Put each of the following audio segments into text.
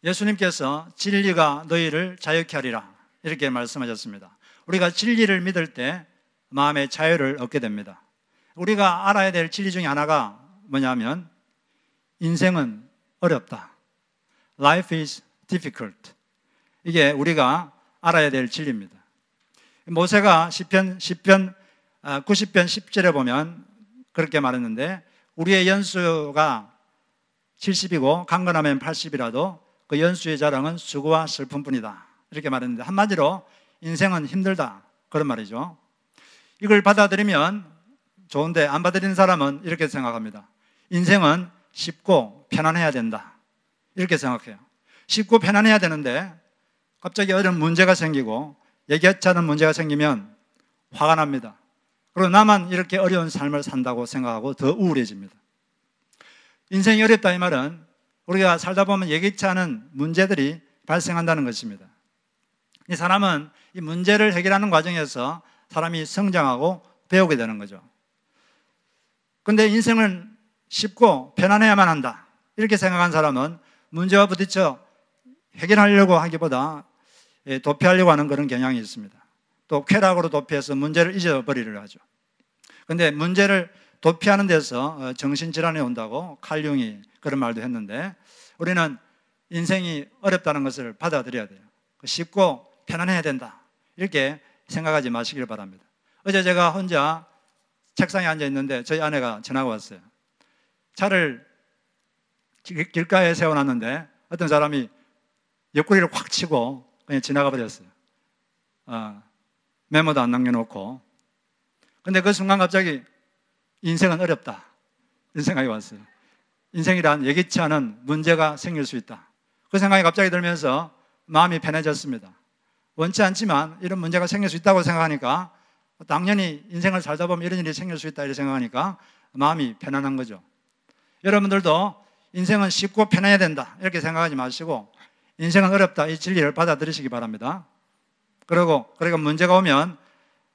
예수님께서 진리가 너희를 자유케 하리라 이렇게 말씀하셨습니다. 우리가 진리를 믿을 때 마음의 자유를 얻게 됩니다. 우리가 알아야 될 진리 중에 하나가 뭐냐면 인생은 어렵다. Life is difficult. 이게 우리가 알아야 될 진리입니다. 모세가 시편 90편 10절에 보면 그렇게 말했는데 우리의 연수가 70이고 강건하면 80이라도 그 연수의 자랑은 수고와 슬픔뿐이다 이렇게 말했는데 한마디로 인생은 힘들다 그런 말이죠. 이걸 받아들이면 좋은데 안 받아들이는 사람은 이렇게 생각합니다. 인생은 쉽고 편안해야 된다 이렇게 생각해요. 쉽고 편안해야 되는데 갑자기 어려운 문제가 생기고 예기치 않은 문제가 생기면 화가 납니다. 그리고 나만 이렇게 어려운 삶을 산다고 생각하고 더 우울해집니다. 인생이 어렵다 이 말은 우리가 살다 보면 예기치 않은 문제들이 발생한다는 것입니다. 이 사람은 이 문제를 해결하는 과정에서 사람이 성장하고 배우게 되는 거죠. 그런데 인생은 쉽고 편안해야만 한다 이렇게 생각한 사람은 문제와 부딪혀 해결하려고 하기보다 도피하려고 하는 그런 경향이 있습니다. 또 쾌락으로 도피해서 문제를 잊어버리려 하죠. 그런데 문제를 도피하는 데서 정신질환이 온다고 칼 융이 그런 말도 했는데 우리는 인생이 어렵다는 것을 받아들여야 돼요. 쉽고 편안해야 된다 이렇게 생각하지 마시길 바랍니다. 어제 제가 혼자 책상에 앉아 있는데 저희 아내가 전화가 왔어요. 차를 길가에 세워놨는데 어떤 사람이 옆구리를 확 치고 그냥 지나가 버렸어요. 메모도 안 남겨놓고. 근데 그 순간 갑자기 인생은 어렵다 이런 생각이 왔어요. 인생이란 예기치 않은 문제가 생길 수 있다. 그 생각이 갑자기 들면서 마음이 편해졌습니다. 원치 않지만 이런 문제가 생길 수 있다고 생각하니까 당연히 인생을 살다 보면 이런 일이 생길 수 있다 이렇게 생각하니까 마음이 편안한 거죠. 여러분들도 인생은 쉽고 편해야 된다 이렇게 생각하지 마시고 인생은 어렵다 이 진리를 받아들이시기 바랍니다. 그리고 문제가 오면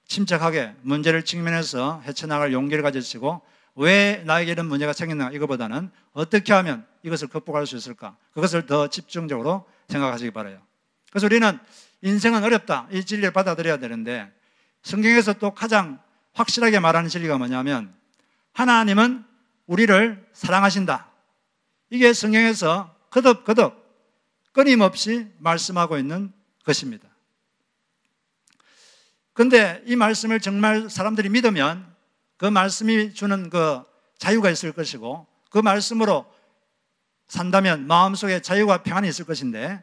침착하게 문제를 직면해서 헤쳐나갈 용기를 가지시고 왜 나에게 이런 문제가 생겼나 이거보다는 어떻게 하면 이것을 극복할 수 있을까 그것을 더 집중적으로 생각하시기 바라요. 그래서 우리는 인생은 어렵다 이 진리를 받아들여야 되는데 성경에서 또 가장 확실하게 말하는 진리가 뭐냐면 하나님은 우리를 사랑하신다. 이게 성경에서 거듭 끊임없이 말씀하고 있는 것입니다. 그런데 이 말씀을 정말 사람들이 믿으면 그 말씀이 주는 그 자유가 있을 것이고 그 말씀으로 산다면 마음속에 자유와 평안이 있을 것인데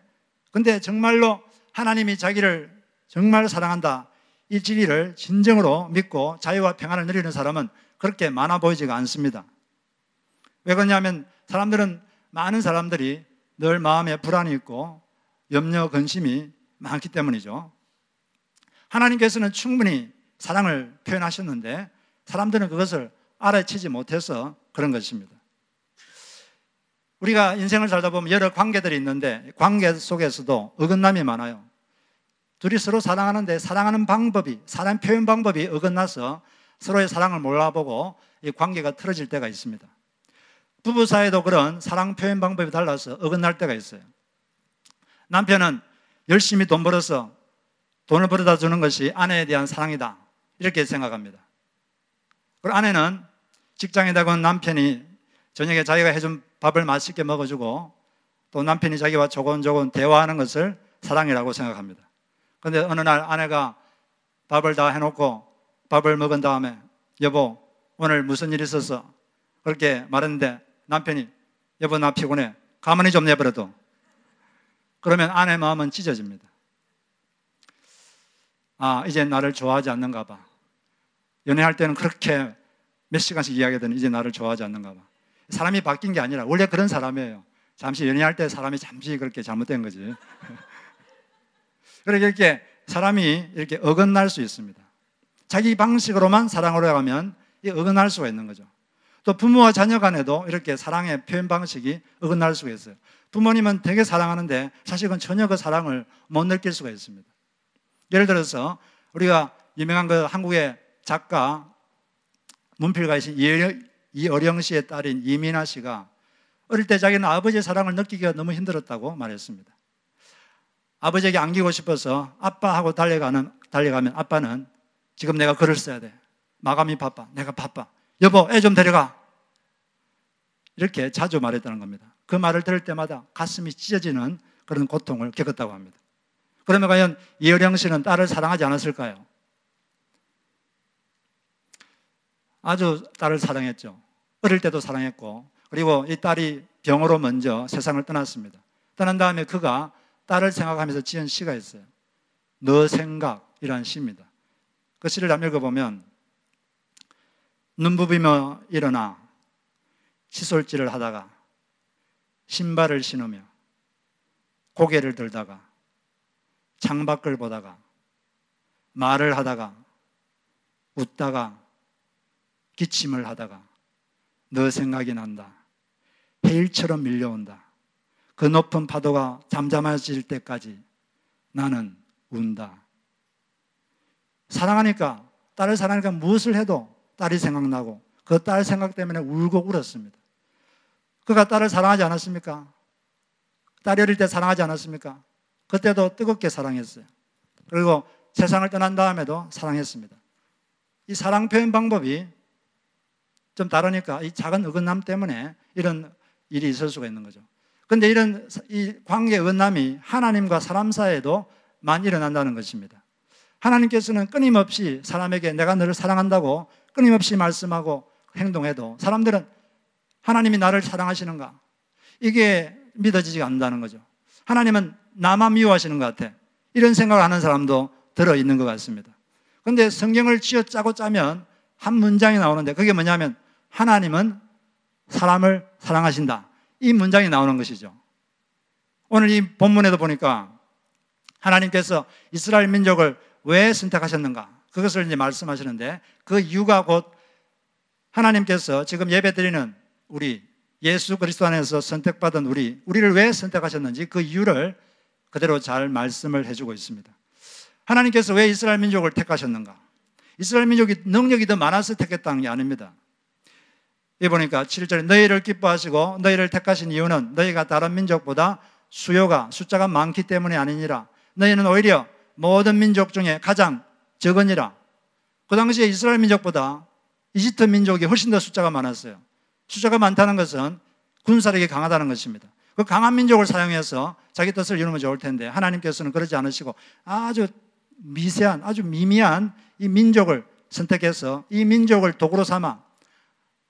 근데 정말로 하나님이 자기를 정말 사랑한다 이 진리를 진정으로 믿고 자유와 평안을 누리는 사람은 그렇게 많아 보이지가 않습니다. 왜 그러냐면 많은 사람들이 늘 마음에 불안이 있고 염려, 근심이 많기 때문이죠. 하나님께서는 충분히 사랑을 표현하셨는데 사람들은 그것을 알아채지 못해서 그런 것입니다. 우리가 인생을 살다 보면 여러 관계들이 있는데 관계 속에서도 어긋남이 많아요. 둘이 서로 사랑하는데 사랑하는 방법이, 사랑 표현 방법이 어긋나서 서로의 사랑을 몰라보고 이 관계가 틀어질 때가 있습니다. 부부 사이도 그런 사랑 표현 방법이 달라서 어긋날 때가 있어요. 남편은 열심히 돈 벌어서 돈을 벌어다 주는 것이 아내에 대한 사랑이다 이렇게 생각합니다. 그리고 아내는 직장에 나간 남편이 저녁에 자기가 해준 밥을 맛있게 먹어주고 또 남편이 자기와 조곤조곤 대화하는 것을 사랑이라고 생각합니다. 그런데 어느 날 아내가 밥을 다 해놓고 밥을 먹은 다음에 여보 오늘 무슨 일이 있어서 그렇게 말했는데 남편이 여보 나 피곤해 가만히 좀 내버려둬. 그러면 아내 마음은 찢어집니다. 이제 나를 좋아하지 않는가 봐. 연애할 때는 그렇게 몇 시간씩 이야기하더니 이제 나를 좋아하지 않는가 봐. 사람이 바뀐 게 아니라 원래 그런 사람이에요. 잠시 연애할 때 사람이 잠시 그렇게 잘못된 거지. 그렇게 이렇게 사람이 이렇게 어긋날 수 있습니다. 자기 방식으로만 사랑으로 가면 어긋날 수가 있는 거죠. 또 부모와 자녀 간에도 이렇게 사랑의 표현 방식이 어긋날 수가 있어요. 부모님은 되게 사랑하는데 사실은 전혀 그 사랑을 못 느낄 수가 있습니다. 예를 들어서 우리가 유명한 그 한국의 작가 문필가이신 이어령 씨의 딸인 이민아 씨가 어릴 때 자기는 아버지의 사랑을 느끼기가 너무 힘들었다고 말했습니다. 아버지에게 안기고 싶어서 아빠하고 달려가면 아빠는 지금 내가 글을 써야 돼. 마감이 바빠. 내가 바빠. 여보, 애 좀 데려가. 이렇게 자주 말했다는 겁니다. 그 말을 들을 때마다 가슴이 찢어지는 그런 고통을 겪었다고 합니다. 그러면 과연 이어령 씨는 딸을 사랑하지 않았을까요? 아주 딸을 사랑했죠. 어릴 때도 사랑했고, 그리고 이 딸이 병으로 먼저 세상을 떠났습니다. 떠난 다음에 그가 딸을 생각하면서 지은 시가 있어요. 너 생각이라는 시입니다. 그 시를 한번 읽어보면, 눈 부비며 일어나 칫솔질을 하다가 신발을 신으며 고개를 들다가 창밖을 보다가 말을 하다가 웃다가 기침을 하다가 너 생각이 난다. 해일처럼 밀려온다. 그 높은 파도가 잠잠해질 때까지 나는 운다. 사랑하니까, 딸을 사랑하니까 무엇을 해도 딸이 생각나고 그 딸 생각 때문에 울고 울었습니다. 그가 딸을 사랑하지 않았습니까? 딸이 어릴 때 사랑하지 않았습니까? 그때도 뜨겁게 사랑했어요. 그리고 세상을 떠난 다음에도 사랑했습니다. 이 사랑 표현 방법이 좀 다르니까 이 작은 어긋남 때문에 이런 일이 있을 수가 있는 거죠. 그런데 이런 이 관계 어긋남이 하나님과 사람 사이에도 많이 일어난다는 것입니다. 하나님께서는 끊임없이 사람에게 내가 너를 사랑한다고 끊임없이 말씀하고 행동해도 사람들은 하나님이 나를 사랑하시는가? 이게 믿어지지 않는다는 거죠. 하나님은 나만 미워하시는 것 같아. 이런 생각을 하는 사람도 들어있는 것 같습니다. 그런데 성경을 쥐어짜고 짜면 한 문장이 나오는데 그게 뭐냐면 하나님은 사람을 사랑하신다. 이 문장이 나오는 것이죠. 오늘 이 본문에도 보니까 하나님께서 이스라엘 민족을 왜 선택하셨는가? 그것을 이제 말씀하시는데 그 이유가 곧 하나님께서 지금 예배드리는 우리 예수 그리스도 안에서 선택받은 우리를 왜 선택하셨는지 그 이유를 그대로 잘 말씀을 해주고 있습니다. 하나님께서 왜 이스라엘 민족을 택하셨는가? 이스라엘 민족이 능력이 더 많아서 택했다는 게 아닙니다. 여기 보니까 7절에 너희를 기뻐하시고 너희를 택하신 이유는 너희가 다른 민족보다 숫자가 많기 때문이 아니니라. 너희는 오히려 모든 민족 중에 가장 적으니라. 그 당시에 이스라엘 민족보다 이집트 민족이 훨씬 더 숫자가 많았어요. 숫자가 많다는 것은 군사력이 강하다는 것입니다. 그 강한 민족을 사용해서 자기 뜻을 이루면 좋을 텐데 하나님께서는 그러지 않으시고 아주 미세한, 아주 미미한 이 민족을 선택해서 이 민족을 도구로 삼아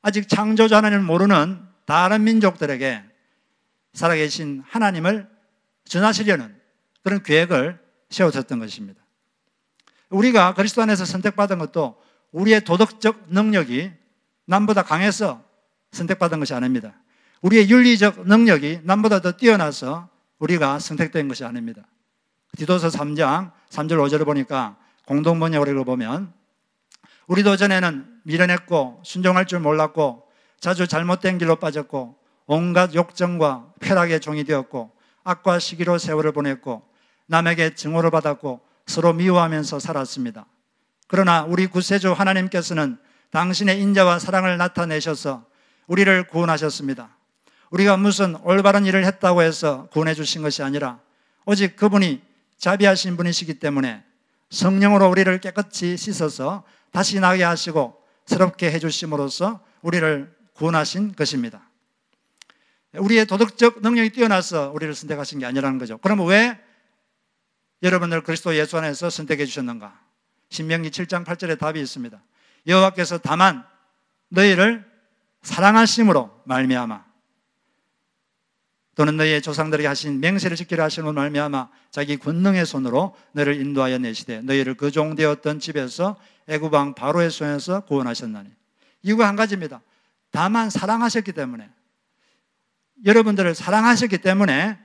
아직 창조주 하나님을 모르는 다른 민족들에게 살아계신 하나님을 전하시려는 그런 계획을 세우셨던 것입니다. 우리가 그리스도 안에서 선택받은 것도 우리의 도덕적 능력이 남보다 강해서 선택받은 것이 아닙니다. 우리의 윤리적 능력이 남보다 더 뛰어나서 우리가 선택된 것이 아닙니다. 디도서 3장 3절 5절을 보니까 공동번역으로 보면 우리도 전에는 미련했고 순종할 줄 몰랐고 자주 잘못된 길로 빠졌고 온갖 욕정과 쾌락의 종이 되었고 악과 시기로 세월을 보냈고 남에게 증오를 받았고 서로 미워하면서 살았습니다. 그러나 우리 구세주 하나님께서는 당신의 인자와 사랑을 나타내셔서 우리를 구원하셨습니다. 우리가 무슨 올바른 일을 했다고 해서 구원해 주신 것이 아니라 오직 그분이 자비하신 분이시기 때문에 성령으로 우리를 깨끗이 씻어서 다시 나게 하시고 새롭게 해주심으로써 우리를 구원하신 것입니다. 우리의 도덕적 능력이 뛰어나서 우리를 선택하신 게 아니라는 거죠. 그러면 왜 여러분을 그리스도 예수 안에서 선택해 주셨는가? 신명기 7장 8절에 답이 있습니다. 여호와께서 다만 너희를 사랑하심으로 말미암아 또는 너희의 조상들에게 하신 맹세를 지키려 하심으로 말미암아 자기 권능의 손으로 너희를 인도하여 내시되 너희를 그 종되었던 집에서 애굽 왕 바로의 손에서 구원하셨나니. 이유가 한 가지입니다. 다만 사랑하셨기 때문에, 여러분들을 사랑하셨기 때문에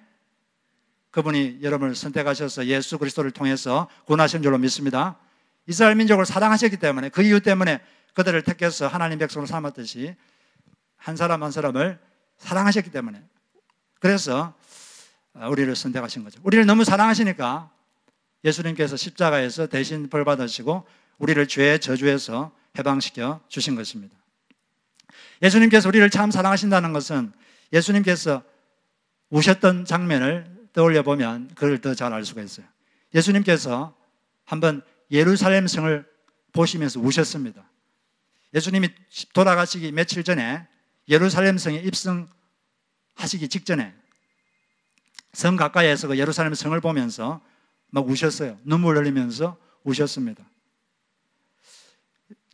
그분이 여러분을 선택하셔서 예수 그리스도를 통해서 구원하신 줄로 믿습니다. 이스라엘 민족을 사랑하셨기 때문에, 그 이유 때문에 그들을 택해서 하나님 백성을 삼았듯이 한 사람 한 사람을 사랑하셨기 때문에, 그래서 우리를 선택하신 거죠. 우리를 너무 사랑하시니까 예수님께서 십자가에서 대신 벌 받으시고 우리를 죄의 저주에서 해방시켜 주신 것입니다. 예수님께서 우리를 참 사랑하신다는 것은 예수님께서 우셨던 장면을 떠올려 보면 그걸 더 잘 알 수가 있어요. 예수님께서 한번 예루살렘 성을 보시면서 우셨습니다. 예수님이 돌아가시기 며칠 전에 예루살렘 성에 입성하시기 직전에 성 가까이에서 그 예루살렘 성을 보면서 막 우셨어요. 눈물 흘리면서 우셨습니다.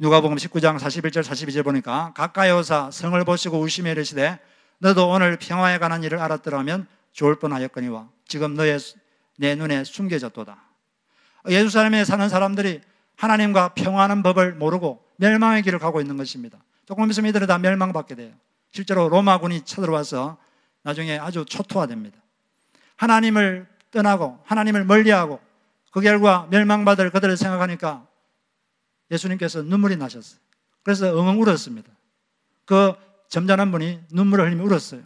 누가복음 19장 41절 42절 보니까 가까이 오사 성을 보시고 우시며 이르시되 너도 오늘 평화에 관한 일을 알았더라면 좋을 뻔하였거니와 지금 내 눈에 숨겨졌도다. 예루살렘에 사는 사람들이 하나님과 평화하는 법을 모르고 멸망의 길을 가고 있는 것입니다. 조금 있으면 이들은 다 멸망받게 돼요. 실제로 로마군이 쳐들어와서 나중에 아주 초토화됩니다. 하나님을 떠나고 하나님을 멀리하고 그 결과 멸망받을 그들을 생각하니까 예수님께서 눈물이 나셨어요. 그래서 엉엉 울었습니다. 그 점잖은 분이 눈물을 흘리며 울었어요.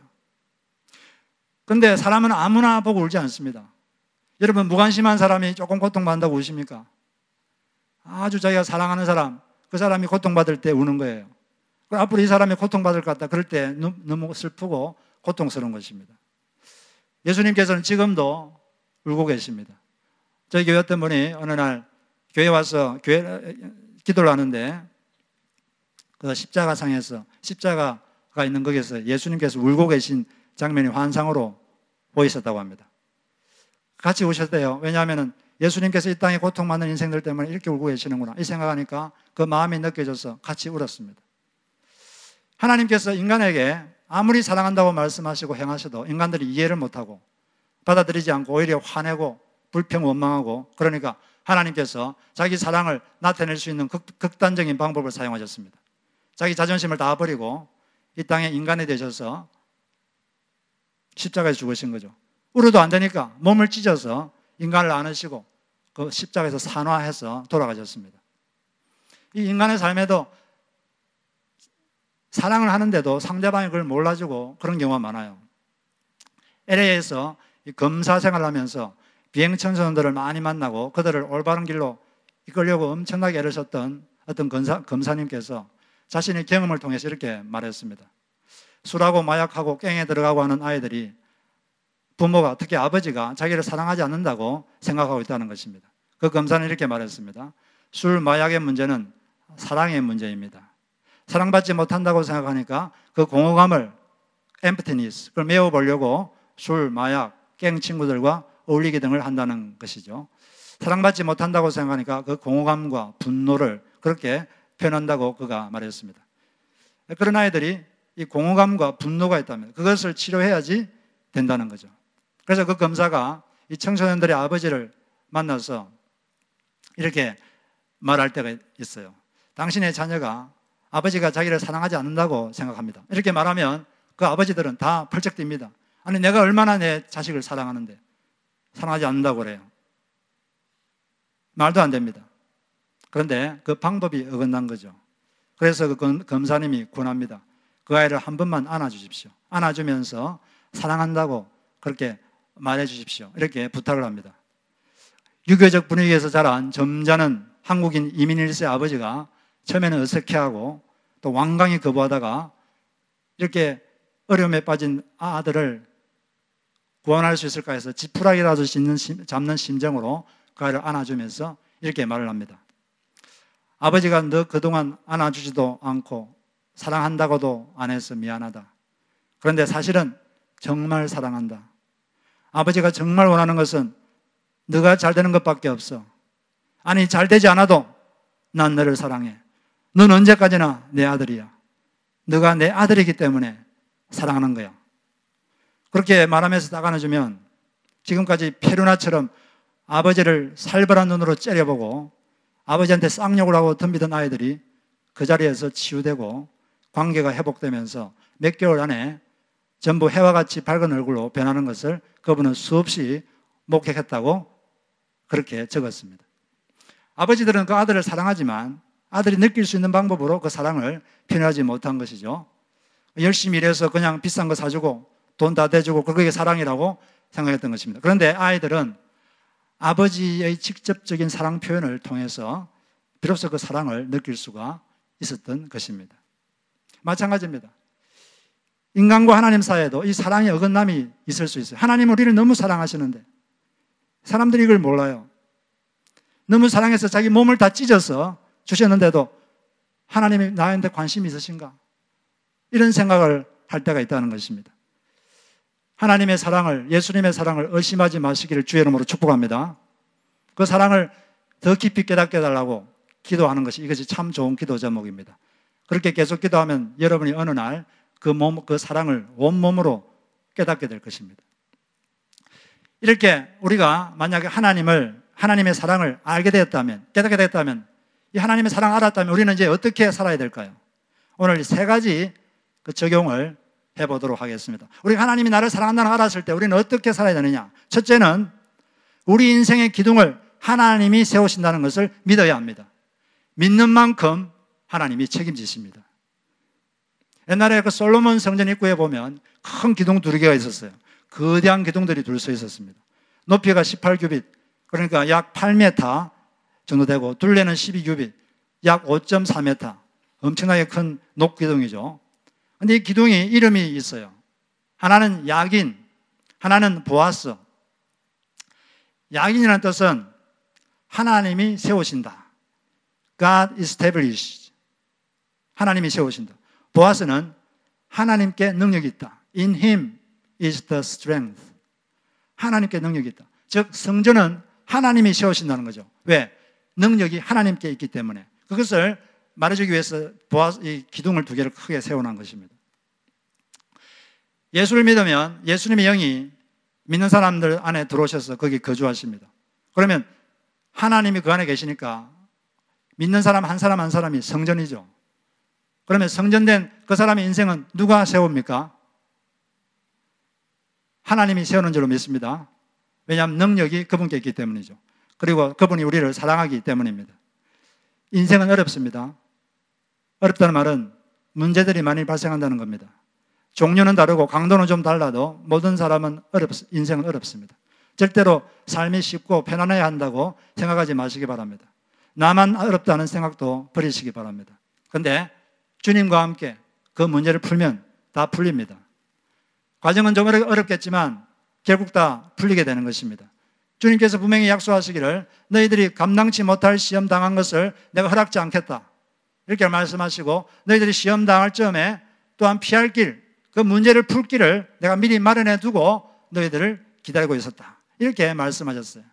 그런데 사람은 아무나 보고 울지 않습니다. 여러분, 무관심한 사람이 조금 고통받는다고 우십니까? 아주 자기가 사랑하는 사람, 그 사람이 고통받을 때 우는 거예요. 앞으로 이 사람이 고통받을 것 같다 그럴 때 너무 슬프고 고통스러운 것입니다. 예수님께서는 지금도 울고 계십니다. 저희 교회 어떤 분이 어느 날 교회 와서 기도를 하는데 그 십자가상에서 십자가가 있는 거기에서 예수님께서 울고 계신 장면이 환상으로 보이셨다고 합니다. 같이 우셨대요. 왜냐하면 예수님께서 이 땅에 고통받는 인생들 때문에 이렇게 울고 계시는구나 이 생각하니까 그 마음이 느껴져서 같이 울었습니다. 하나님께서 인간에게 아무리 사랑한다고 말씀하시고 행하셔도 인간들이 이해를 못하고 받아들이지 않고 오히려 화내고 불평 원망하고, 그러니까 하나님께서 자기 사랑을 나타낼 수 있는 극단적인 방법을 사용하셨습니다. 자기 자존심을 다 버리고 이 땅에 인간이 되셔서 십자가에 죽으신 거죠. 울어도 안 되니까 몸을 찢어서 인간을 안으시고 그 십자가에서 산화해서 돌아가셨습니다. 이 인간의 삶에도 사랑을 하는데도 상대방이 그걸 몰라주고 그런 경우가 많아요. LA에서 검사 생활을 하면서 비행청소년들을 많이 만나고 그들을 올바른 길로 이끌려고 엄청나게 애를 썼던 어떤 검사님께서 자신의 경험을 통해서 이렇게 말했습니다. 술하고 마약하고 깽에 들어가고 하는 아이들이 부모가, 특히 아버지가 자기를 사랑하지 않는다고 생각하고 있다는 것입니다. 그 검사는 이렇게 말했습니다. 술, 마약의 문제는 사랑의 문제입니다. 사랑받지 못한다고 생각하니까 그 공허감을, emptiness, 그걸 메워보려고 술, 마약, 깽 친구들과 어울리기 등을 한다는 것이죠. 사랑받지 못한다고 생각하니까 그 공허감과 분노를 그렇게 표현한다고 그가 말했습니다. 그런 아이들이 이 공허감과 분노가 있다면 그것을 치료해야지 된다는 거죠. 그래서 그 검사가 이 청소년들의 아버지를 만나서 이렇게 말할 때가 있어요. 당신의 자녀가 아버지가 자기를 사랑하지 않는다고 생각합니다. 이렇게 말하면 그 아버지들은 다 펄쩍 뜁니다. 아니, 내가 얼마나 내 자식을 사랑하는데 사랑하지 않는다고 그래요. 말도 안 됩니다. 그런데 그 방법이 어긋난 거죠. 그래서 그 검사님이 권합니다. 그 아이를 한 번만 안아주십시오. 안아주면서 사랑한다고 그렇게 말해주십시오. 이렇게 부탁을 합니다. 유교적 분위기에서 자란 점잖은 한국인 이민 1세 아버지가 처음에는 어색해하고 또 완강히 거부하다가 이렇게 어려움에 빠진 아들을 구원할 수 있을까 해서 지푸라기라도 잡는 심정으로 그 아이를 안아주면서 이렇게 말을 합니다. 아버지가 너 그동안 안아주지도 않고 사랑한다고도 안 해서 미안하다. 그런데 사실은 정말 사랑한다. 아버지가 정말 원하는 것은 너가 잘 되는 것밖에 없어. 아니, 잘 되지 않아도 난 너를 사랑해. 넌 언제까지나 내 아들이야. 너가 내 아들이기 때문에 사랑하는 거야. 그렇게 말하면서 딱 안아주면 지금까지 페루나처럼 아버지를 살벌한 눈으로 째려보고 아버지한테 쌍욕을 하고 덤비던 아이들이 그 자리에서 치유되고 관계가 회복되면서 몇 개월 안에 전부 해와 같이 밝은 얼굴로 변하는 것을 그분은 수없이 목격했다고 그렇게 적었습니다. 아버지들은 그 아들을 사랑하지만 아들이 느낄 수 있는 방법으로 그 사랑을 표현하지 못한 것이죠. 열심히 일해서 그냥 비싼 거 사주고 돈 다 대주고 그게 사랑이라고 생각했던 것입니다. 그런데 아이들은 아버지의 직접적인 사랑 표현을 통해서 비로소 그 사랑을 느낄 수가 있었던 것입니다. 마찬가지입니다. 인간과 하나님 사이에도 이 사랑의 어긋남이 있을 수 있어요. 하나님은 우리를 너무 사랑하시는데 사람들이 이걸 몰라요. 너무 사랑해서 자기 몸을 다 찢어서 주셨는데도 하나님이 나한테 관심이 있으신가? 이런 생각을 할 때가 있다는 것입니다. 하나님의 사랑을, 예수님의 사랑을 의심하지 마시기를 주의 이름으로 축복합니다. 그 사랑을 더 깊이 깨닫게 해달라고 기도하는 것이 이것이 참 좋은 기도 제목입니다. 그렇게 계속 기도하면 여러분이 어느 날 그 사랑을 온몸으로 깨닫게 될 것입니다. 이렇게 우리가 만약에 하나님의 사랑을 알게 되었다면, 깨닫게 되었다면, 이 하나님의 사랑을 알았다면 우리는 이제 어떻게 살아야 될까요? 오늘 세 가지 그 적용을 해보도록 하겠습니다. 우리가 하나님이 나를 사랑한다는 걸 알았을 때 우리는 어떻게 살아야 되느냐? 첫째는 우리 인생의 기둥을 하나님이 세우신다는 것을 믿어야 합니다. 믿는 만큼 하나님이 책임지십니다. 옛날에 그 솔로몬 성전 입구에 보면 큰 기둥 2개가 있었어요. 거대한 기둥들이 둘 서 있었습니다. 높이가 18규빗, 그러니까 약 8m 정도 되고, 둘레는 12규빗, 약 5.4m. 엄청나게 큰 녹기둥이죠. 근데 이 기둥이 이름이 있어요. 하나는 야긴, 하나는 보아스. 야긴이라는 뜻은 하나님이 세우신다. God established. 하나님이 세우신다. 보아스는 하나님께 능력이 있다. In him is the strength. 하나님께 능력이 있다. 즉 성전은 하나님이 세우신다는 거죠. 왜? 능력이 하나님께 있기 때문에. 그것을 말해주기 위해서 이 기둥을 2개를 크게 세워놓은 것입니다. 예수를 믿으면 예수님의 영이 믿는 사람들 안에 들어오셔서 거기 거주하십니다. 그러면 하나님이 그 안에 계시니까 믿는 사람 한 사람 한 사람이 성전이죠. 그러면 성전된 그 사람의 인생은 누가 세웁니까? 하나님이 세우는 줄로 믿습니다. 왜냐하면 능력이 그분께 있기 때문이죠. 그리고 그분이 우리를 사랑하기 때문입니다. 인생은 어렵습니다. 어렵다는 말은 문제들이 많이 발생한다는 겁니다. 종류는 다르고 강도는 좀 달라도 모든 사람은 인생은 어렵습니다. 절대로 삶이 쉽고 편안해야 한다고 생각하지 마시기 바랍니다. 나만 어렵다는 생각도 버리시기 바랍니다. 그런데 주님과 함께 그 문제를 풀면 다 풀립니다. 과정은 좀 어렵겠지만 결국 다 풀리게 되는 것입니다. 주님께서 분명히 약속하시기를 너희들이 감당치 못할 시험 당한 것을 내가 허락지 않겠다, 이렇게 말씀하시고, 너희들이 시험 당할 즈음에 또한 피할 길, 그 문제를 풀 길을 내가 미리 마련해 두고 너희들을 기다리고 있었다, 이렇게 말씀하셨어요.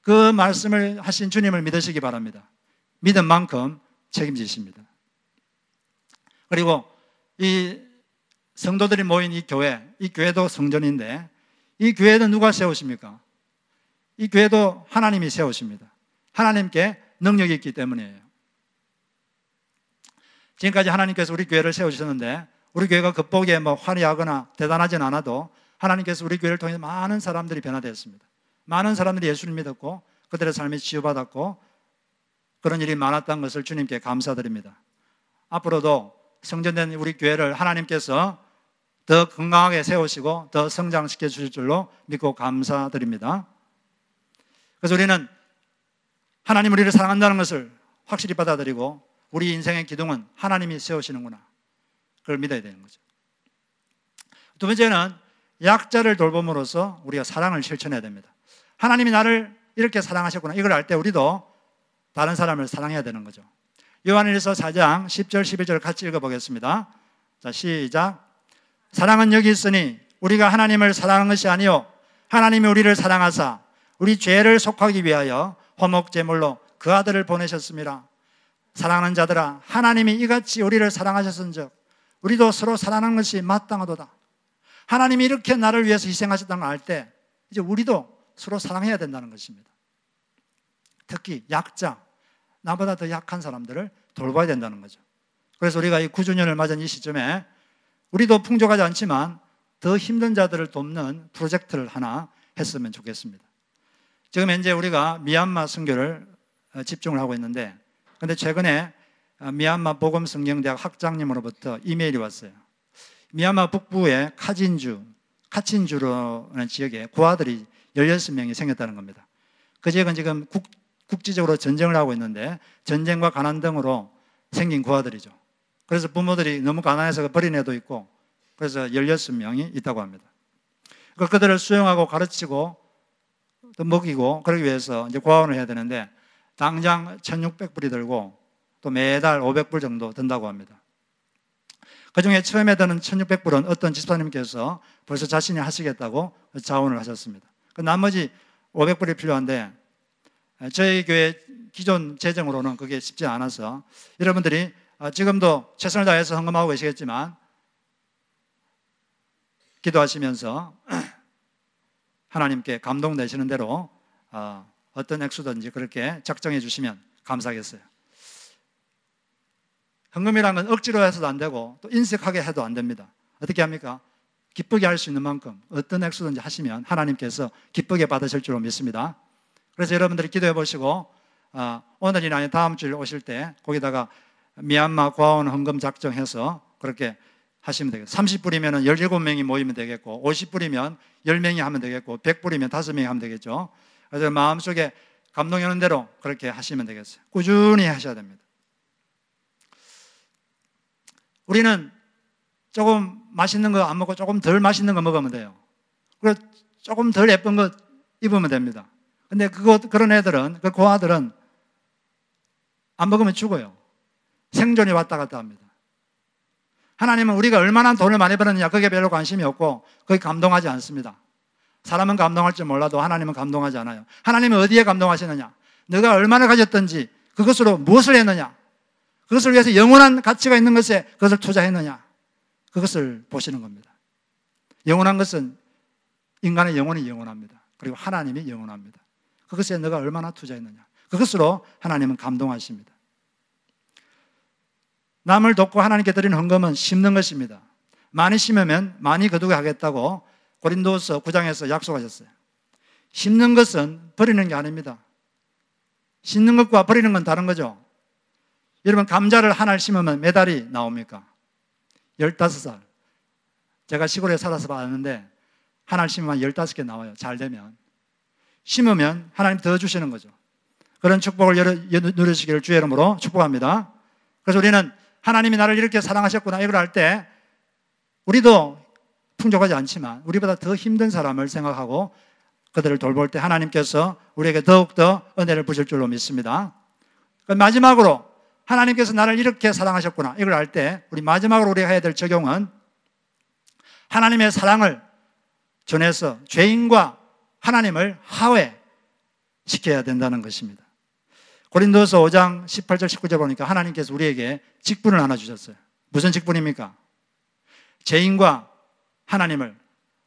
그 말씀을 하신 주님을 믿으시기 바랍니다. 믿은 만큼 책임지십니다. 그리고 이 성도들이 모인 이 교회도 성전인데, 이 교회도 누가 세우십니까? 이 교회도 하나님이 세우십니다. 하나님께 능력이 있기 때문이에요. 지금까지 하나님께서 우리 교회를 세우셨는데, 우리 교회가 겉보기에 화려하거나 대단하진 않아도 하나님께서 우리 교회를 통해 많은 사람들이 변화되었습니다. 많은 사람들이 예수를 믿었고 그들의 삶이 치유받았고 그런 일이 많았다는 것을 주님께 감사드립니다. 앞으로도 성전된 우리 교회를 하나님께서 더 건강하게 세우시고 더 성장시켜 주실 줄로 믿고 감사드립니다. 그래서 우리는 하나님 우리를 사랑한다는 것을 확실히 받아들이고 우리 인생의 기둥은 하나님이 세우시는구나, 그걸 믿어야 되는 거죠. 두 번째는 약자를 돌봄으로써 우리가 사랑을 실천해야 됩니다. 하나님이 나를 이렇게 사랑하셨구나, 이걸 알 때 우리도 다른 사람을 사랑해야 되는 거죠. 요한일서 4장 10절 11절 같이 읽어보겠습니다. 자, 시작. 사랑은 여기 있으니 우리가 하나님을 사랑한 것이 아니요 하나님이 우리를 사랑하사 우리 죄를 속하기 위하여 화목제물로 그 아들을 보내셨습니다. 사랑하는 자들아, 하나님이 이같이 우리를 사랑하셨은즉 우리도 서로 사랑하는 것이 마땅하도다. 하나님이 이렇게 나를 위해서 희생하셨다는 걸 알 때 이제 우리도 서로 사랑해야 된다는 것입니다. 특히 약자, 나보다 더 약한 사람들을 돌봐야 된다는 거죠. 그래서 우리가 이 9주년을 맞은 이 시점에 우리도 풍족하지 않지만 더 힘든 자들을 돕는 프로젝트를 하나 했으면 좋겠습니다. 지금 현재 우리가 미얀마 선교를 집중을 하고 있는데, 근데 최근에 미얀마 복음성경대학 학장님으로부터 이메일이 왔어요. 미얀마 북부의 카친주라는 지역에 고아들이 16명이 생겼다는 겁니다. 그 지역은 지금 국지적으로 전쟁을 하고 있는데 전쟁과 가난 등으로 생긴 고아들이죠. 그래서 부모들이 너무 가난해서 버린 애도 있고 그래서 16명이 있다고 합니다. 그들을 수용하고 가르치고 또 먹이고 그러기 위해서 이제 고아원을 해야 되는데 당장 1,600불이 들고 또 매달 500불 정도 든다고 합니다. 그 중에 처음에 드는 1,600불은 어떤 집사님께서 벌써 자신이 하시겠다고 자원을 하셨습니다. 그 나머지 500불이 필요한데 저희 교회 기존 재정으로는 그게 쉽지 않아서 여러분들이 지금도 최선을 다해서 헌금하고 계시겠지만 기도하시면서 하나님께 감동되시는 대로 어떤 액수든지 그렇게 작정해 주시면 감사하겠어요. 헌금이라는 건 억지로 해서도 안 되고 또 인색하게 해도 안 됩니다. 어떻게 합니까? 기쁘게 할 수 있는 만큼 어떤 액수든지 하시면 하나님께서 기쁘게 받으실 줄로 믿습니다. 그래서 여러분들이 기도해 보시고 오늘이나 아니면 다음 주일 오실 때 거기다가 미얀마 고아원 헌금 작정해서 그렇게 하시면 되겠어요. 30불이면 17명이 모이면 되겠고 50불이면 10명이 하면 되겠고 100불이면 5명이 하면 되겠죠. 그래서 마음속에 감동이 오는 대로 그렇게 하시면 되겠어요. 꾸준히 하셔야 됩니다. 우리는 조금 맛있는 거 안 먹고 조금 덜 맛있는 거 먹으면 돼요. 그리고 조금 덜 예쁜 거 입으면 됩니다. 근데 그런 애들은, 그 고아들은 안 먹으면 죽어요. 생존이 왔다 갔다 합니다. 하나님은 우리가 얼마나 돈을 많이 벌었느냐 그게 별로 관심이 없고 거기 감동하지 않습니다. 사람은 감동할 줄 몰라도 하나님은 감동하지 않아요. 하나님은 어디에 감동하시느냐, 너가 얼마나 가졌든지 그것으로 무엇을 했느냐, 그것을 위해서 영원한 가치가 있는 것에 그것을 투자했느냐, 그것을 보시는 겁니다. 영원한 것은 인간의 영혼이 영원합니다. 그리고 하나님이 영원합니다. 그것에 너가 얼마나 투자했느냐, 그것으로 하나님은 감동하십니다. 남을 돕고 하나님께 드리는 헌금은 심는 것입니다. 많이 심으면 많이 거두게 하겠다고 고린도서 9장에서 약속하셨어요. 심는 것은 버리는 게 아닙니다. 심는 것과 버리는 건 다른 거죠. 여러분, 감자를 하나를 심으면 몇 알이 나옵니까? 15살. 제가 시골에 살아서 봤는데 하나를 심으면 15개 나와요. 잘 되면. 심으면 하나님 더 주시는 거죠. 그런 축복을 누리시기를 주의 이름으로 축복합니다. 그래서 우리는 하나님이 나를 이렇게 사랑하셨구나 이걸 알 때 우리도 풍족하지 않지만 우리보다 더 힘든 사람을 생각하고 그들을 돌볼 때 하나님께서 우리에게 더욱더 은혜를 부실 줄로 믿습니다. 마지막으로 하나님께서 나를 이렇게 사랑하셨구나 이걸 알 때 우리 마지막으로 우리가 해야 될 적용은 하나님의 사랑을 전해서 죄인과 하나님을 화해시켜야 된다는 것입니다. 고린도서 5장 18절 19절 보니까 하나님께서 우리에게 직분을 하나 주셨어요. 무슨 직분입니까? 죄인과 하나님을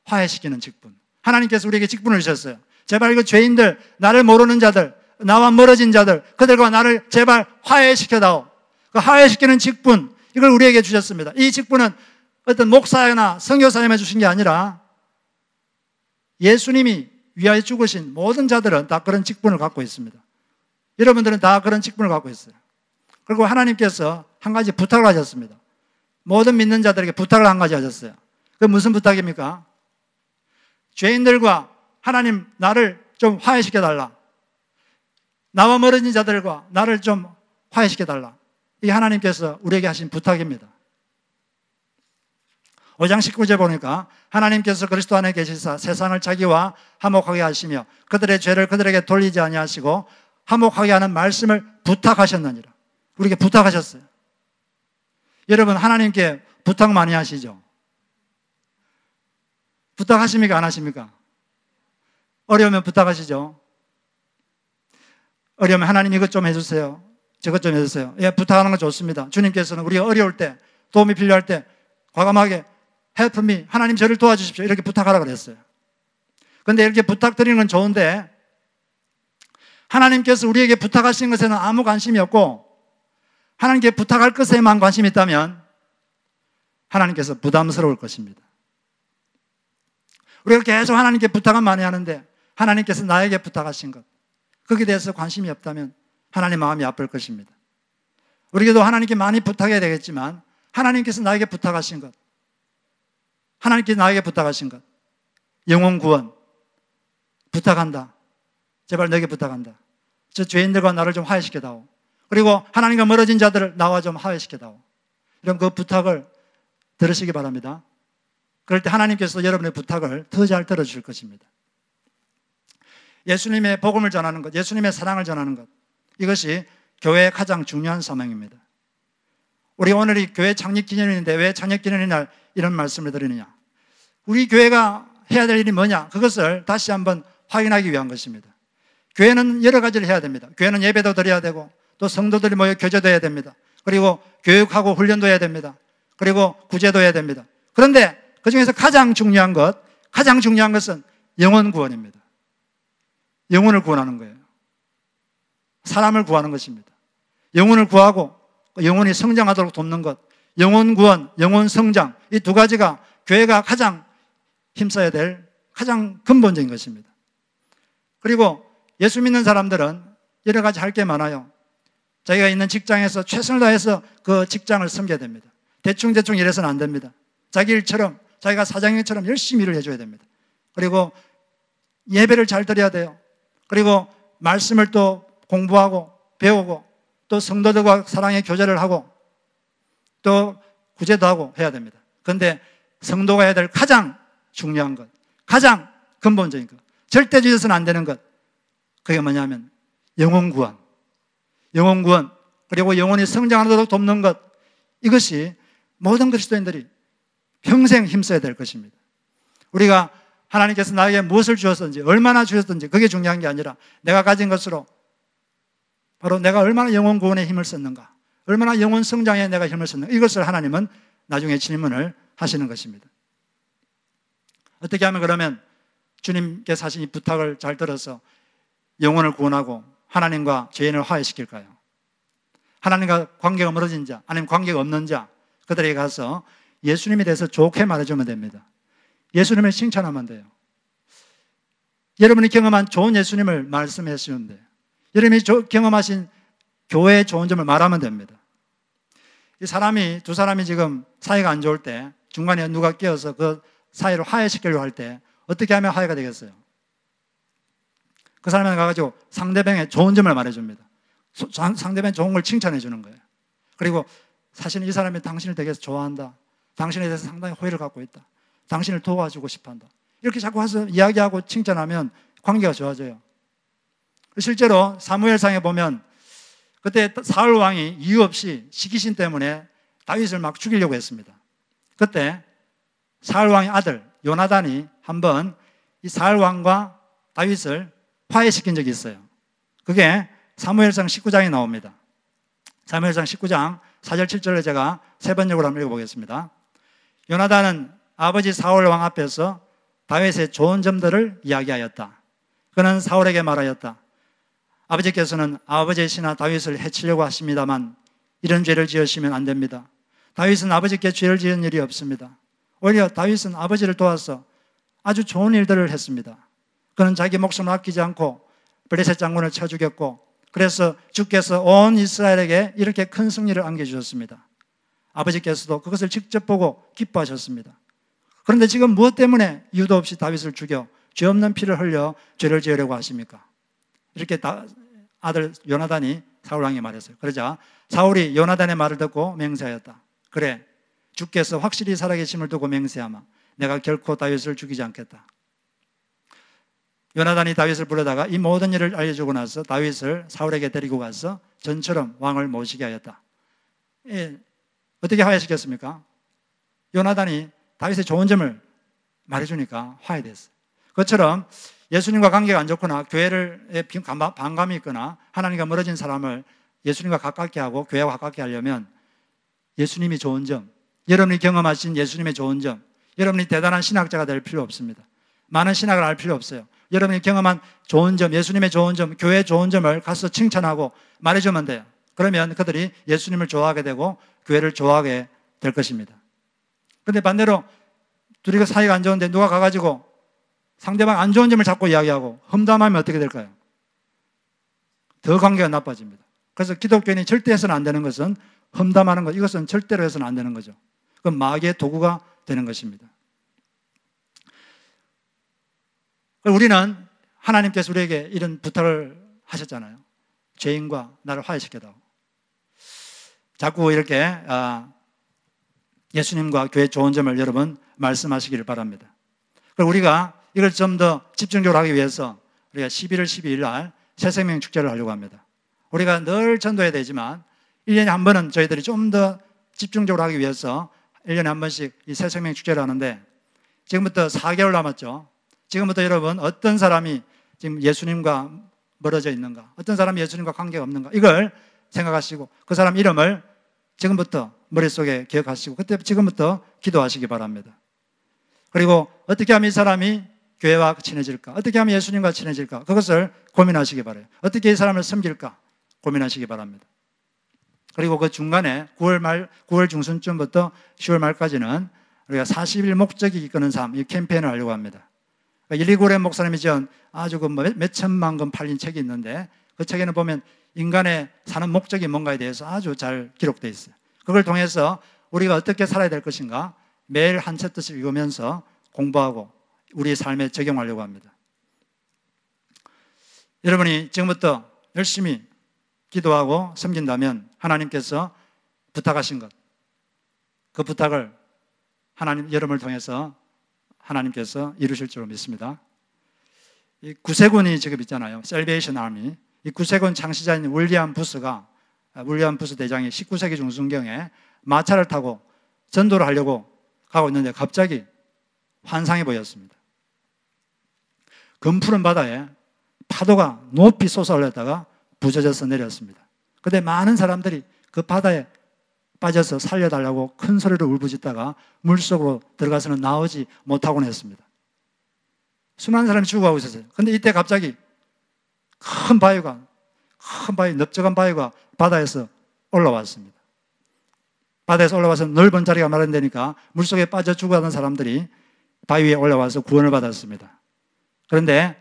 화해시키는 직분. 하나님께서 우리에게 직분을 주셨어요. 제발 그 죄인들, 나를 모르는 자들, 나와 멀어진 자들, 그들과 나를 제발 화해시켜다오. 그 화해시키는 직분, 이걸 우리에게 주셨습니다. 이 직분은 어떤 목사나 선교사님이 주신 게 아니라 예수님이 위하여 죽으신 모든 자들은 다 그런 직분을 갖고 있습니다. 여러분들은 다 그런 직분을 갖고 있어요. 그리고 하나님께서 한 가지 부탁을 하셨습니다. 모든 믿는 자들에게 부탁을 한 가지 하셨어요. 그게 무슨 부탁입니까? 죄인들과 하나님 나를 좀 화해시켜달라. 나와 멀어진 자들과 나를 좀 화해시켜달라. 이게 하나님께서 우리에게 하신 부탁입니다. 5장 19절 보니까 하나님께서 그리스도 안에 계시사 세상을 자기와 화목하게 하시며 그들의 죄를 그들에게 돌리지 아니하시고 화목하게 하는 말씀을 부탁하셨느니라. 우리에게 부탁하셨어요. 여러분, 하나님께 부탁 많이 하시죠? 부탁하십니까? 안 하십니까? 어려우면 부탁하시죠? 어려우면 하나님 이것 좀 해주세요. 저것 좀 해주세요. 예, 부탁하는 건 좋습니다. 주님께서는 우리가 어려울 때, 도움이 필요할 때 과감하게 help me, 하나님 저를 도와주십시오, 이렇게 부탁하라 그랬어요. 그런데 이렇게 부탁드리는 건 좋은데 하나님께서 우리에게 부탁하시는 것에는 아무 관심이 없고 하나님께 부탁할 것에만 관심이 있다면 하나님께서 부담스러울 것입니다. 우리가 계속 하나님께 부탁은 많이 하는데 하나님께서 나에게 부탁하신 것, 거기에 대해서 관심이 없다면 하나님 마음이 아플 것입니다. 우리에게도 하나님께 많이 부탁해야 되겠지만 하나님께서 나에게 부탁하신 것, 하나님께서 나에게 부탁하신 것, 영혼 구원 부탁한다. 제발 너에게 부탁한다. 저 죄인들과 나를 좀 화해시켜다오. 그리고 하나님과 멀어진 자들을 나와 좀 화해시켜다오. 이런 그 부탁을 들으시기 바랍니다. 그럴 때 하나님께서 여러분의 부탁을 더 잘 들어주실 것입니다. 예수님의 복음을 전하는 것, 예수님의 사랑을 전하는 것, 이것이 교회의 가장 중요한 사명입니다. 우리 오늘이 교회 창립 기념일인데 왜 창립 기념일 날 이런 말씀을 드리느냐? 우리 교회가 해야 될 일이 뭐냐? 그것을 다시 한번 확인하기 위한 것입니다. 교회는 여러 가지를 해야 됩니다. 교회는 예배도 드려야 되고 또 성도들이 모여 교제도 해야 됩니다. 그리고 교육하고 훈련도 해야 됩니다. 그리고 구제도 해야 됩니다. 그런데 그 중에서 가장 중요한 것은 영혼 구원입니다. 영혼을 구원하는 거예요. 사람을 구하는 것입니다. 영혼을 구하고 영혼이 성장하도록 돕는 것, 영혼 구원, 영혼 성장, 이 두 가지가 교회가 가장 힘써야 될 가장 근본적인 것입니다. 그리고 예수 믿는 사람들은 여러 가지 할 게 많아요. 자기가 있는 직장에서 최선을 다해서 그 직장을 섬겨야 됩니다. 대충 일해서는 안 됩니다. 자기 일처럼, 자기가 사장님처럼 열심히 일을 해줘야 됩니다. 그리고 예배를 잘 드려야 돼요. 그리고 말씀을 또 공부하고 배우고 또 성도들과 사랑의 교제를 하고 또 구제도 하고 해야 됩니다. 그런데 성도가 해야 될 가장 중요한 것, 가장 근본적인 것, 절대 잊어서는 안 되는 것, 그게 뭐냐면 영혼 구원, 그리고 영혼이 성장하도록 돕는 것, 이것이 모든 그리스도인들이 평생 힘써야 될 것입니다. 우리가 하나님께서 나에게 무엇을 주셨든지 얼마나 주셨든지 그게 중요한 게 아니라 내가 가진 것으로 바로 내가 얼마나 영혼 구원에 힘을 썼는가, 얼마나 영혼 성장에 내가 힘을 썼는가, 이것을 하나님은 나중에 질문을 하시는 것입니다. 어떻게 하면 그러면 주님께서 하신 이 부탁을 잘 들어서 영혼을 구원하고 하나님과 죄인을 화해시킬까요? 하나님과 관계가 멀어진 자, 아니면 관계가 없는 자, 그들에게 가서 예수님에 대해서 좋게 말해주면 됩니다. 예수님을 칭찬하면 돼요. 여러분이 경험한 좋은 예수님을 말씀해 주시면 돼요. 여러분이 경험하신 교회의 좋은 점을 말하면 됩니다. 두 사람이 지금 사이가 안 좋을 때 중간에 누가 끼어서 그 사이를 화해시키려고 할 때 어떻게 하면 화해가 되겠어요? 그 사람한테 가가지고 상대방의 좋은 점을 말해줍니다. 상대방의 좋은 걸 칭찬해 주는 거예요. 그리고 사실 이 사람이 당신을 되게 좋아한다. 당신에 대해서 상당히 호의를 갖고 있다. 당신을 도와주고 싶어 한다. 이렇게 자꾸 와서 이야기하고 칭찬하면 관계가 좋아져요. 실제로 사무엘상에 보면 그때 사울 왕이 이유 없이 시기심 때문에 다윗을 막 죽이려고 했습니다. 그때 사울 왕의 아들 요나단이 한번 이 사울 왕과 다윗을 화해시킨 적이 있어요. 그게 사무엘상 19장에 나옵니다. 사무엘상 19장 4절 7절을 제가 세 번역으로 한번 읽어보겠습니다. 요나단은 아버지 사울 왕 앞에서 다윗의 좋은 점들을 이야기하였다. 그는 사울에게 말하였다. 아버지께서는 아버지의 신하 다윗을 해치려고 하십니다만 이런 죄를 지으시면 안 됩니다. 다윗은 아버지께 죄를 지은 일이 없습니다. 오히려 다윗은 아버지를 도와서 아주 좋은 일들을 했습니다. 그는 자기 목숨을 아끼지 않고 블레셋 장군을 쳐 죽였고, 그래서 주께서 온 이스라엘에게 이렇게 큰 승리를 안겨주셨습니다. 아버지께서도 그것을 직접 보고 기뻐하셨습니다. 그런데 지금 무엇 때문에 이유도 없이 다윗을 죽여 죄 없는 피를 흘려 죄를 지으려고 하십니까? 이렇게 아들 요나단이 사울 왕에게 말했어요. 그러자 사울이 요나단의 말을 듣고 맹세하였다. 그래, 주께서 확실히 살아계심을 두고 맹세하마 내가 결코 다윗을 죽이지 않겠다. 요나단이 다윗을 불러다가 이 모든 일을 알려주고 나서 다윗을 사울에게 데리고 가서 전처럼 왕을 모시게 하였다. 어떻게 화해시켰습니까? 요나단이 다윗의 좋은 점을 말해주니까 화해됐어요. 그것처럼 예수님과 관계가 안 좋거나 교회에 반감이 있거나 하나님과 멀어진 사람을 예수님과 가깝게 하고 교회와 가깝게 하려면 예수님이 좋은 점, 여러분이 경험하신 예수님의 좋은 점, 여러분이 대단한 신학자가 될 필요 없습니다. 많은 신학을 알 필요 없어요. 여러분이 경험한 좋은 점, 예수님의 좋은 점, 교회의 좋은 점을 가서 칭찬하고 말해주면 돼요. 그러면 그들이 예수님을 좋아하게 되고 교회를 좋아하게 될 것입니다. 그런데 반대로 둘이 사이가 안 좋은데 누가 가가지고 상대방 안 좋은 점을 자꾸 이야기하고 험담하면 어떻게 될까요? 더 관계가 나빠집니다. 그래서 기독교인이 절대 해서는 안 되는 것은 험담하는 것, 이것은 절대로 해서는 안 되는 거죠. 그건 마귀의 도구가 되는 것입니다. 우리는 하나님께서 우리에게 이런 부탁을 하셨잖아요. 죄인과 나를 화해시켜다오. 자꾸 이렇게 예수님과 교회 좋은 점을 여러분 말씀하시기를 바랍니다. 그리고 우리가 이걸 좀 더 집중적으로 하기 위해서 우리가 11월 12일 날 새생명 축제를 하려고 합니다. 우리가 늘 전도해야 되지만 1년에 한 번은 저희들이 좀 더 집중적으로 하기 위해서 1년에 한 번씩 이 새생명 축제를 하는데, 지금부터 4개월 남았죠. 지금부터 여러분 어떤 사람이 지금 예수님과 멀어져 있는가, 어떤 사람이 예수님과 관계가 없는가, 이걸 생각하시고 그 사람 이름을 지금부터 머릿속에 기억하시고 그때 지금부터 기도하시기 바랍니다. 그리고 어떻게 하면 이 사람이 교회와 친해질까, 어떻게 하면 예수님과 친해질까, 그것을 고민하시기 바라요. 어떻게 이 사람을 섬길까 고민하시기 바랍니다. 그리고 그 중간에 9월 중순쯤부터 10월 말까지는 우리가 40일 목적이 이끄는 삶, 이 캠페인을 하려고 합니다. 129렘 목사님이 지은 아주 그 몇 천만 권 팔린 책이 있는데, 그 책에는 보면 인간의 사는 목적이 뭔가에 대해서 아주 잘 기록되어 있어요. 그걸 통해서 우리가 어떻게 살아야 될 것인가 매일 한 챕터씩 읽으면서 공부하고 우리의 삶에 적용하려고 합니다. 여러분이 지금부터 열심히 기도하고 섬긴다면 하나님께서 부탁하신 것, 그 부탁을 하나님 여러분을 통해서 하나님께서 이루실 줄로 믿습니다. 이 구세군이 지금 있잖아요. 셀베이션 아미. 이 구세군 창시자인 윌리엄 부스 대장이 19세기 중순경에 마차를 타고 전도를 하려고 가고 있는데 갑자기 환상이 보였습니다. 금푸른 바다에 파도가 높이 솟아올랐다가 부서져서 내렸습니다. 그런데 많은 사람들이 그 바다에 빠져서 살려달라고 큰 소리로 울부짖다가 물속으로 들어가서는 나오지 못하곤 했습니다. 수많은 사람이 죽어가고 있었어요. 그런데 이때 갑자기 큰 바위, 넓적한 바위가 바다에서 올라왔습니다. 바다에서 올라와서 넓은 자리가 마련되니까 물속에 빠져 죽어가는 사람들이 바위 위에 올라와서 구원을 받았습니다. 그런데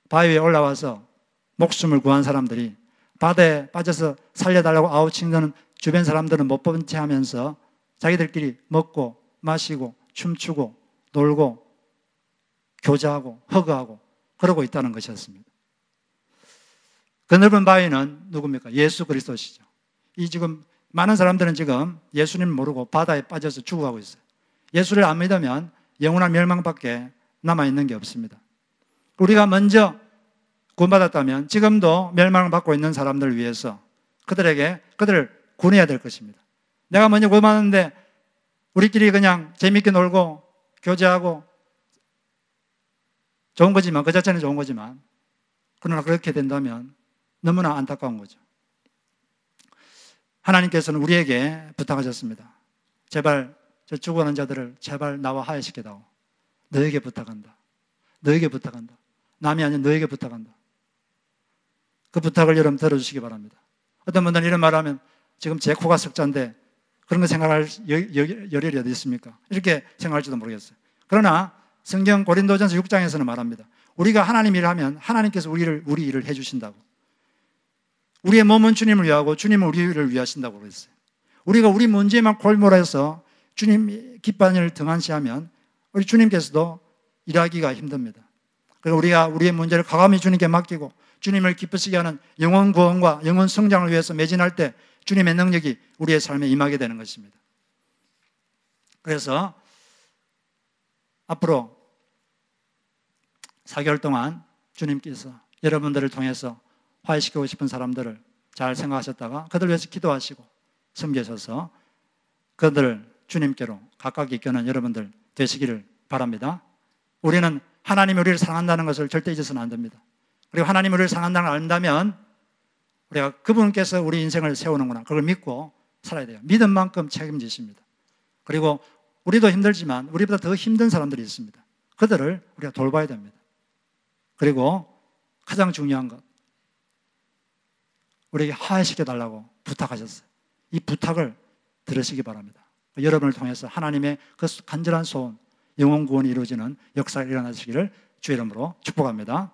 바위 위에 올라와서 목숨을 구한 사람들이 바다에 빠져서 살려달라고 아우치는 주변 사람들은 못 본 채 하면서 자기들끼리 먹고 마시고 춤추고 놀고 교제하고 허그하고 그러고 있다는 것이었습니다. 그 넓은 바위는 누굽니까? 예수 그리스도시죠. 이 지금 많은 사람들은 지금 예수님 모르고 바다에 빠져서 죽어가고 있어요. 예수를 안 믿으면 영원한 멸망밖에 남아있는 게 없습니다. 우리가 먼저 구원받았다면 지금도 멸망을 받고 있는 사람들을 위해서 그들을 구원해야 될 것입니다. 내가 먼저 구원받았는데 우리끼리 그냥 재밌게 놀고 교제하고 좋은 거지만, 그 자체는 좋은 거지만, 그러나 그렇게 된다면 너무나 안타까운 거죠. 하나님께서는 우리에게 부탁하셨습니다. 제발 저 죽어가는 자들을 제발 나와 화해시켜다오. 너에게 부탁한다. 너에게 부탁한다. 남이 아닌 너에게 부탁한다. 그 부탁을 여러분 들어주시기 바랍니다. 어떤 분들은 이런 말을 하면 지금 제 코가 석자인데 그런 거 생각할 여력이 어디 있습니까? 이렇게 생각할지도 모르겠어요. 그러나 성경 고린도전서 6장에서는 말합니다. 우리가 하나님 일을 하면 하나님께서 우리 일을 해주신다고. 우리의 몸은 주님을 위하고 주님은 우리를 위하신다고 그랬어요. 우리가 우리 문제만 골몰해서 주님 기뻐하는 등한시하면 우리 주님께서도 일하기가 힘듭니다. 그리고 우리가 우리의 문제를 과감히 주님께 맡기고 주님을 기쁘시게 하는 영혼 구원과 영혼 성장을 위해서 매진할 때 주님의 능력이 우리의 삶에 임하게 되는 것입니다. 그래서 앞으로 4개월 동안 주님께서 여러분들을 통해서 화해시키고 싶은 사람들을 잘 생각하셨다가 그들을 위해서 기도하시고 섬기셔서 그들을 주님께로 가까이 이끄는 여러분들 되시기를 바랍니다. 우리는 하나님이 우리를 사랑한다는 것을 절대 잊어서는 안 됩니다. 그리고 하나님이 우리를 사랑한다는 걸 안다면 우리가 그분께서 우리 인생을 세우는구나, 그걸 믿고 살아야 돼요. 믿은 만큼 책임지십니다. 그리고 우리도 힘들지만 우리보다 더 힘든 사람들이 있습니다. 그들을 우리가 돌봐야 됩니다. 그리고 가장 중요한 것, 우리에게 화해시켜달라고 부탁하셨어요. 이 부탁을 들으시기 바랍니다. 여러분을 통해서 하나님의 그 간절한 소원, 영혼 구원이 이루어지는 역사가 일어나시기를 주의 이름으로 축복합니다.